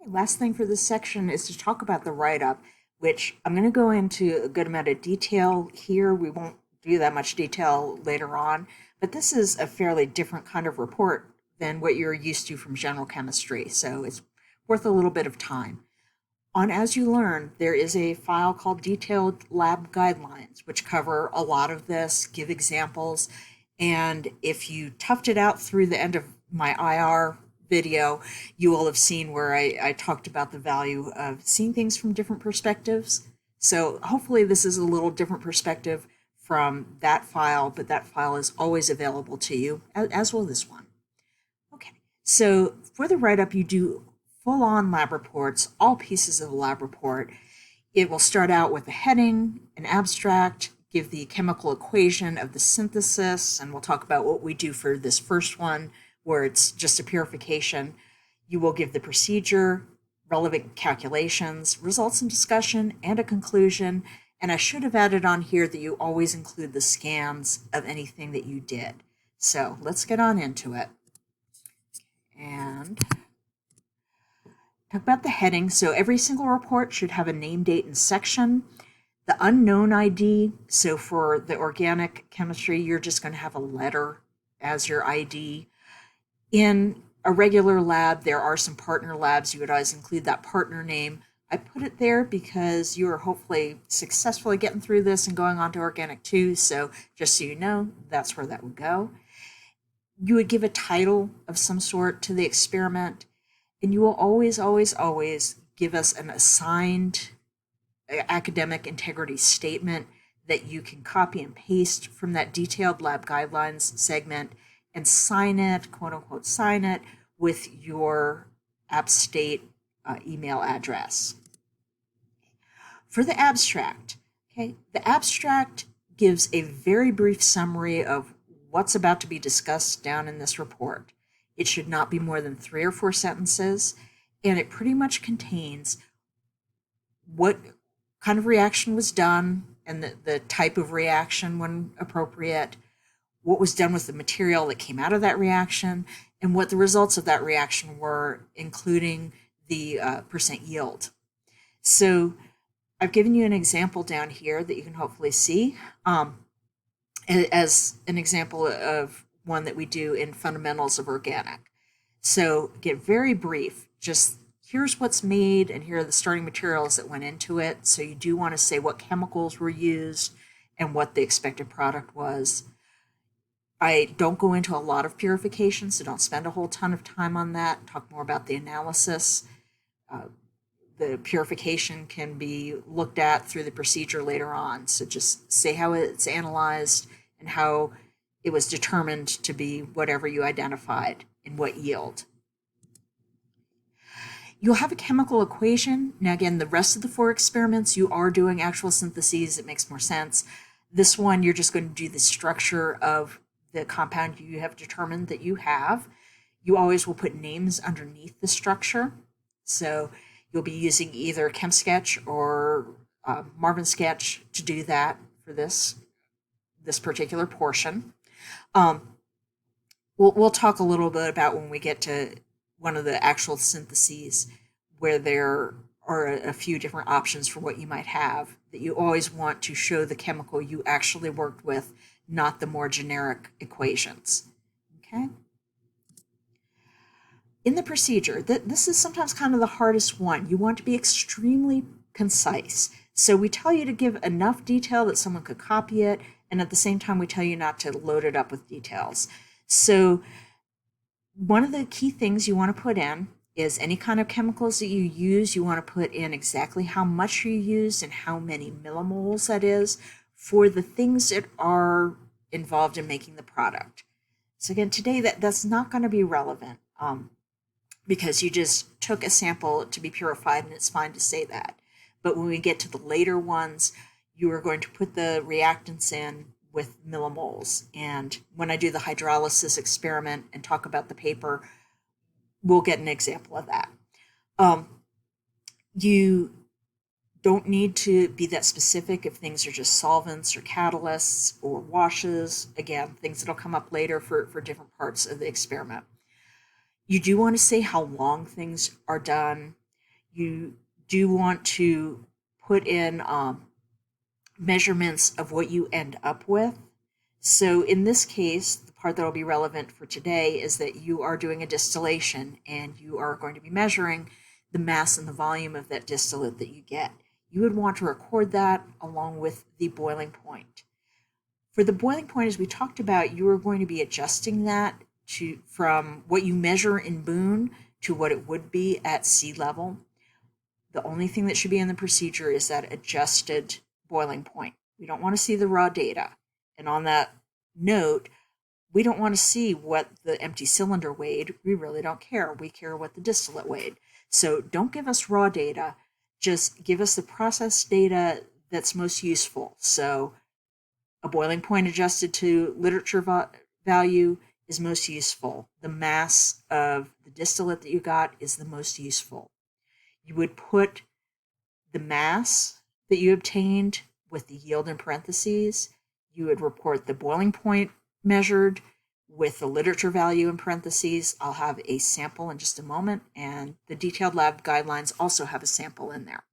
Last thing for this section is to talk about the write-up, which I'm going to go into a good amount of detail here. We won't do that much detail later on, but this is a fairly different kind of report than what you're used to from general chemistry, so it's worth a little bit of time. On As You Learn, there is a file called Detailed Lab Guidelines, which cover a lot of this, give examples, and if you toughed it out through the end of my IR video, you will have seen where I talked about the value of seeing things from different perspectives. So hopefully this is a little different perspective from that file, but that file is always available to you, as will this one. Okay, so for the write-up, you do full-on lab reports, all pieces of the lab report. It will start out with a heading, an abstract, give the chemical equation of the synthesis, and we'll talk about what we do for this first one, where it's just a purification. You will give the procedure, relevant calculations, results and discussion, and a conclusion. And I should have added on here that you always include the scans of anything that you did. So let's get on into it. And talk about the heading. So every single report should have a name, date, and section. The unknown ID, so for the organic chemistry, you're just going to have a letter as your ID. In a regular lab, there are some partner labs. You would always include that partner name. I put it there because you are hopefully successfully getting through this and going on to Organic 2. So just so you know, that's where that would go. You would give a title of some sort to the experiment, and you will always, always, always give us an assigned academic integrity statement that you can copy and paste from that detailed lab guidelines segment and sign it, quote unquote, sign it with your App State email address. For the abstract, okay, the abstract gives a very brief summary of what's about to be discussed down in this report. It should not be more than 3 or 4 sentences, and it pretty much contains what kind of reaction was done and the type of reaction when appropriate, what was done with the material that came out of that reaction, and what the results of that reaction were, including the percent yield. So I've given you an example down here that you can hopefully see as an example of one that we do in Fundamentals of Organic. So get very brief, just here's what's made and here are the starting materials that went into it. So you do want to say what chemicals were used and what the expected product was. I don't go into a lot of purification, so don't spend a whole ton of time on that. Talk more about the analysis. The purification can be looked at through the procedure later on. So just say how it's analyzed and how it was determined to be whatever you identified in what yield. You'll have a chemical equation. Now, again, the rest of the 4 experiments, you are doing actual syntheses. It makes more sense. This one, you're just going to do the structure of the compound you have determined that you have. You always will put names underneath the structure. So you'll be using either ChemSketch or Marvin Sketch to do that for this particular portion. We'll talk a little bit about when we get to one of the actual syntheses where there are a few different options for what you might have, that you always want to show the chemical you actually worked with, not the more generic equations. Okay? In the procedure, this is sometimes kind of the hardest one. You want to be extremely concise. So we tell you to give enough detail that someone could copy it, and at the same time we tell you not to load it up with details. So one of the key things you want to put in is any kind of chemicals that you use, you want to put in exactly how much you use and how many millimoles that is for the things that are involved in making the product. So again, today that's not going to be relevant because you just took a sample to be purified and it's fine to say that. But when we get to the later ones, you are going to put the reactants in with millimoles. And when I do the hydrolysis experiment and talk about the paper, we'll get an example of that. You don't need to be that specific if things are just solvents or catalysts or washes. Again, things that'll come up later for different parts of the experiment. You do want to say how long things are done. You do want to put in measurements of what you end up with. So in this case, the part that will be relevant for today is that you are doing a distillation and you are going to be measuring the mass and the volume of that distillate that you get. You would want to record that along with the boiling point. For the boiling point, as we talked about, you are going to be adjusting that from what you measure in Boone to what it would be at sea level. The only thing that should be in the procedure is that adjusted boiling point. We don't want to see the raw data. And on that note, we don't want to see what the empty cylinder weighed. We really don't care. We care what the distillate weighed. So don't give us raw data. Just give us the process data that's most useful. So a boiling point adjusted to literature value is most useful. The mass of the distillate that you got is the most useful. You would put the mass that you obtained with the yield in parentheses. You would report the boiling point measured with the literature value in parentheses. I'll have a sample in just a moment, and the detailed lab guidelines also have a sample in there.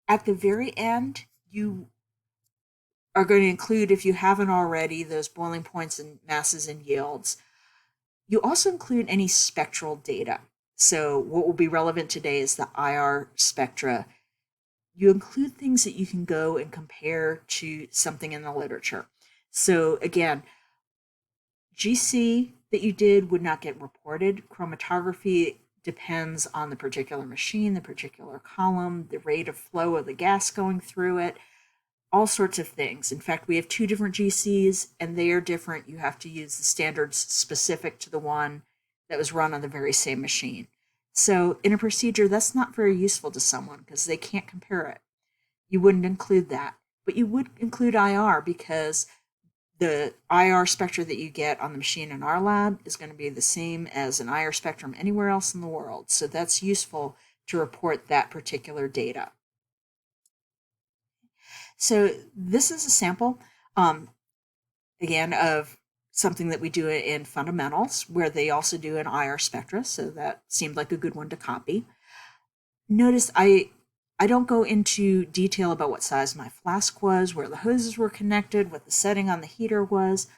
At the very end, you are going to include, if you haven't already, those boiling points and masses and yields. You also include any spectral data. So what will be relevant today is the IR spectra. You include things that you can go and compare to something in the literature. So again, GC that you did would not get reported. Chromatography depends on the particular machine, the particular column, the rate of flow of the gas going through it, all sorts of things. In fact, we have 2 different GCs and they are different. You have to use the standards specific to the one that was run on the very same machine. So in a procedure, that's not very useful to someone because they can't compare it. You wouldn't include that, but you would include IR because the IR spectra that you get on the machine in our lab is going to be the same as an IR spectrum anywhere else in the world. So that's useful to report that particular data. So this is a sample, again, of something that we do in fundamentals, where they also do an IR spectra, so that seemed like a good one to copy. Notice I don't go into detail about what size my flask was, where the hoses were connected, what the setting on the heater was.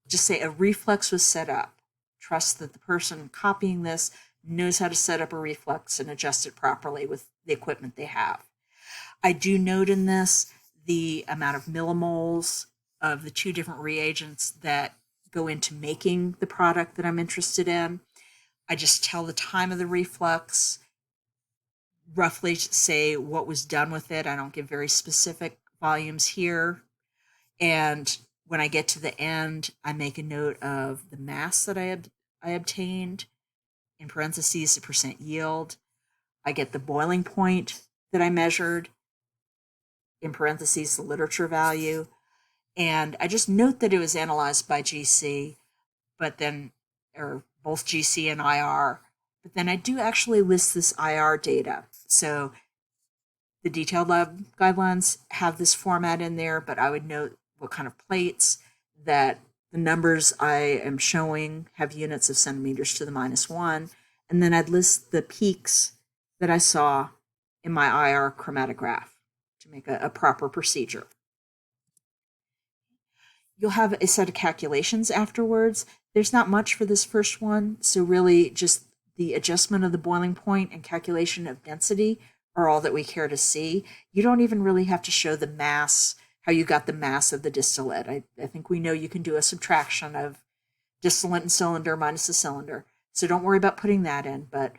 Just say a reflex was set up. Trust that the person copying this knows how to set up a reflex and adjust it properly with the equipment they have. I do note in this the amount of millimoles of the 2 different reagents that go into making the product that I'm interested in. I just tell the time of the reflux, roughly say what was done with it. I don't give very specific volumes here. And when I get to the end, I make a note of the mass that I obtained, in parentheses, the percent yield. I get the boiling point that I measured, in parentheses, the literature value. And I just note that it was analyzed by GC, but then, or both GC and IR, but then I do actually list this IR data. So the detailed lab guidelines have this format in there, but I would note what kind of plates, that the numbers I am showing have units of centimeters to the -1, and then I'd list the peaks that I saw in my IR chromatograph to make a proper procedure. You'll have a set of calculations afterwards. There's not much for this first one, so really just the adjustment of the boiling point and calculation of density are all that we care to see. You don't even really have to show the mass, how you got the mass of the distillate. I think we know you can do a subtraction of distillate and cylinder minus the cylinder. So don't worry about putting that in, but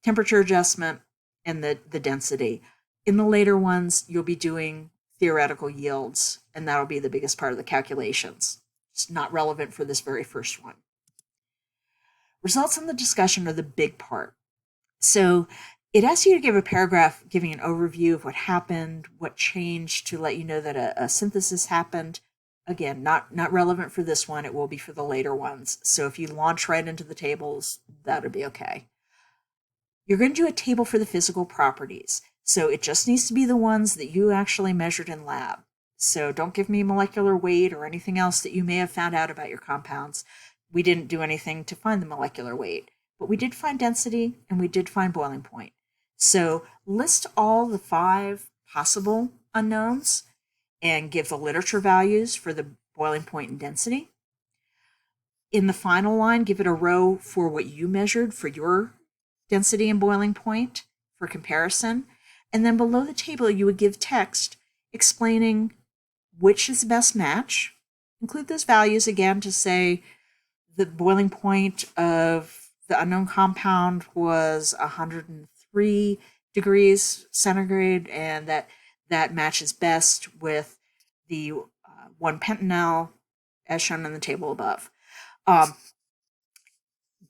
temperature adjustment and the density. In the later ones, you'll be doing theoretical yields, and that'll be the biggest part of the calculations. It's not relevant for this very first one. Results in the discussion are the big part. So it asks you to give a paragraph giving an overview of what happened, what changed, to let you know that a synthesis happened. Again, not relevant for this one. It will be for the later ones. So if you launch right into the tables, that'll be okay. You're going to do a table for the physical properties. So it just needs to be the ones that you actually measured in lab. So don't give me molecular weight or anything else that you may have found out about your compounds. We didn't do anything to find the molecular weight. but we did find density and we did find boiling point. So list all the 5 possible unknowns and give the literature values for the boiling point and density. In the final line, give it a row for what you measured for your density and boiling point for comparison. And then below the table, you would give text explaining which is the best match. Include those values again to say the boiling point of the unknown compound was 103 degrees centigrade, and that matches best with the 1-pentanal as shown in the table above.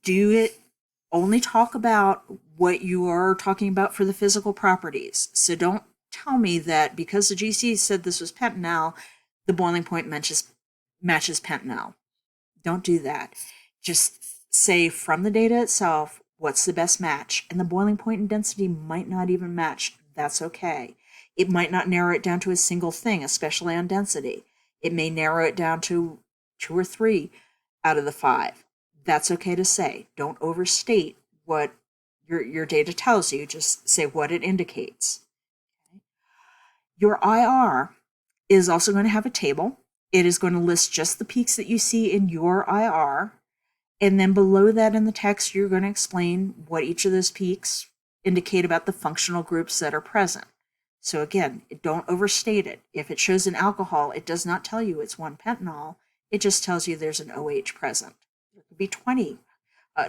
Do it only talk about what you are talking about for the physical properties. So don't tell me that because the GC said this was pentanal, the boiling point matches pentanal. Don't do that. Just say from the data itself, what's the best match? And the boiling point and density might not even match. That's okay. It might not narrow it down to a single thing, especially on density. It may narrow it down to 2 or 3 out of the 5. That's okay to say. Don't overstate what your data tells you. Just say what it indicates. Okay. Your IR is also going to have a table. It is going to list just the peaks that you see in your IR. And then below that in the text, you're going to explain what each of those peaks indicate about the functional groups that are present. So again, don't overstate it. If it shows an alcohol, it does not tell you it's 1-pentanol. It just tells you there's an OH present. There could be 20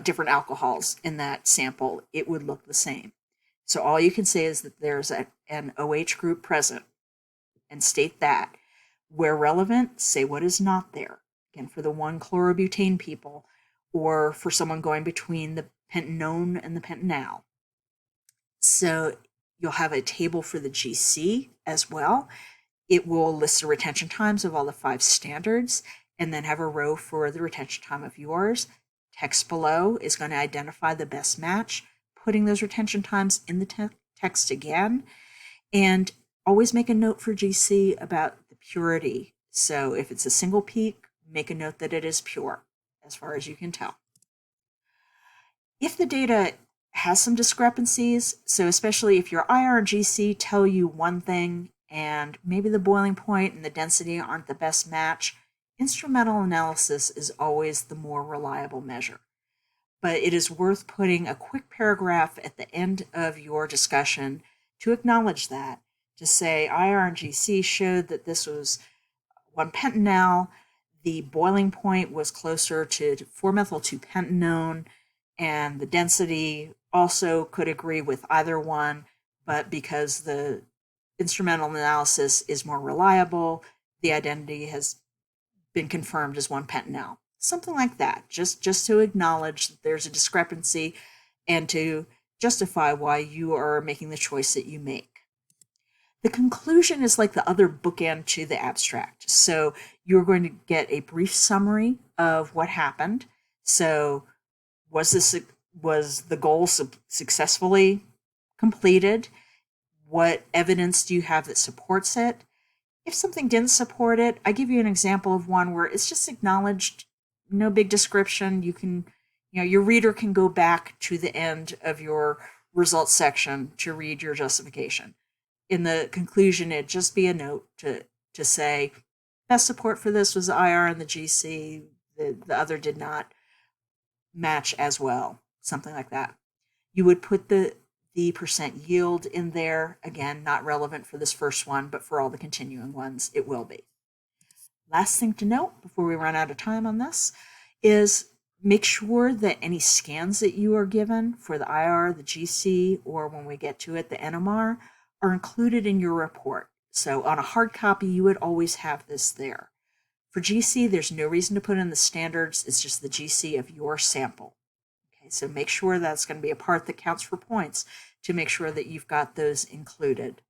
different alcohols in that sample. It would look the same. So all you can say is that there's an OH group present and state that. Where relevant, say what is not there. Again, for the 1-chlorobutane people, or for someone going between the pentanone and the pentanal. So you'll have a table for the GC as well. It will list the retention times of all the 5 standards and then have a row for the retention time of yours. Text below is going to identify the best match, putting those retention times in the text again. And always make a note for GC about the purity. So if it's a single peak, make a note that it is pure, as far as you can tell. If the data has some discrepancies, so especially if your IR and GC tell you one thing and maybe the boiling point and the density aren't the best match, instrumental analysis is always the more reliable measure. But it is worth putting a quick paragraph at the end of your discussion to acknowledge that, to say IR and GC showed that this was 1-pentanal, the boiling point was closer to 4-methyl-2-pentanone, and the density also could agree with either one, but because the instrumental analysis is more reliable, the identity has been confirmed as 1-pentanal. Something like that, just to acknowledge that there's a discrepancy and to justify why you are making the choice that you make. The conclusion is like the other bookend to the abstract. So you're going to get a brief summary of what happened. So was the goal successfully completed? What evidence do you have that supports it? If something didn't support it, I give you an example of one where it's just acknowledged, no big description. Your reader can go back to the end of your results section to read your justification. In the conclusion, it'd just be a note to say, best support for this was the IR and the GC, the other did not match as well, something like that. You would put the percent yield in there. Again, not relevant for this first one, but for all the continuing ones, it will be. Last thing to note before we run out of time on this is make sure that any scans that you are given for the IR, the GC, or when we get to it, the NMR, are included in your report. So on a hard copy, you would always have this there. For GC, there's no reason to put in the standards. It's just the GC of your sample. Okay, so make sure that's going to be a part that counts for points to make sure that you've got those included.